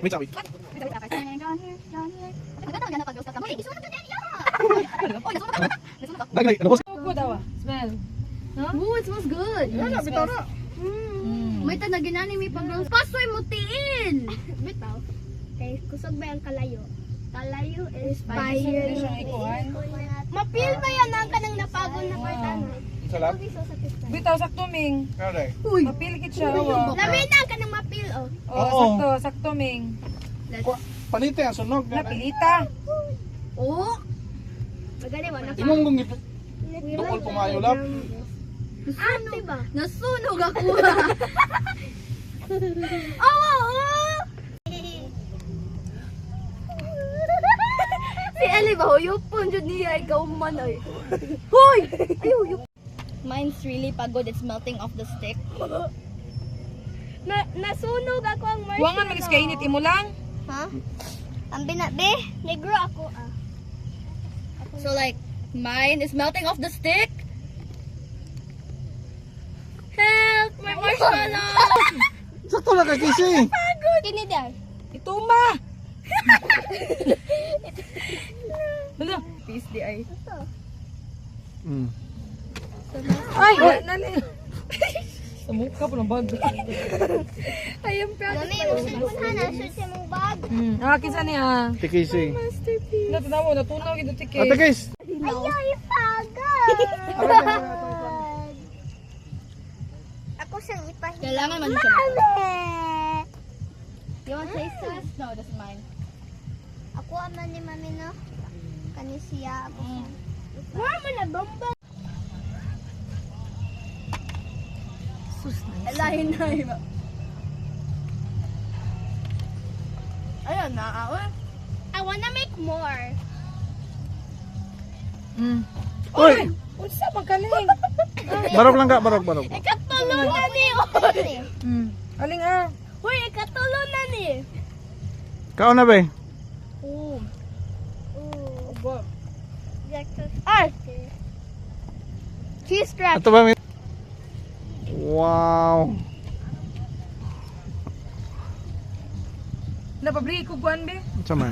Wait, wait. Dagay, ano ko? Good daw. Smell. No? Oh, it smells good. Wala, bitaw na. May tanaginani may pag pasoy mo tiin. Bitaw. Kay kusog ba ang kalayo? Kalayo is Pwede fire. siyang ikuhan. Mapil ba yan ang kanang napagod na partano? Salap. Bitaw sakto ming. Kaya Uy. Mapilikit siya. Wa. Lamin na ang kanang mapil oh. Oh, sakto ming. Panite ang sunog. Napilita. Oh. Magaling wala pa. Imong kong dukol pumayo lap. Ate ba? Nasunog ako. Si Ellie ba huyupon jud niya ikaw man ay. Hoy! Ay huyup. Mine's really pagod. It's melting off the stick. Nasunog ako ang marshmallow. Huwangan magis kainit imo lang. Ha? Ang binabe, negro ako ah. So like mine is melting off the stick. Help! My marshmallow! Sakto na ka, Kisi. Kini diyan. Ituma. Hala. Peace di ay. Ay, nali. Sa mukha po ng bag. I am proud of Dami mo sa na shoot sa mong bag. Kinsa ni ah. Ate Kisi. masterpiece. Natanaw, natunaw gid tike. Ate Kis. Ayaw ipagod. Ako siyang ipahin. Kailangan man siya. Mami! You want taste test? No, that's mine. Ako aman ni mami no. Kani siya ako. Mama na bomba. Alahin na iba. Ayan na, I wanna make more. Uy! Unsa man kaling? Barog lang ka, barog. Ikatulo na ni. Aling ah. Hoy, ikatulo na ni. Kao na ba? Ooh. Ay! Cheese strap. Ato ba? Wow. Napabri ko kuan be. Sama.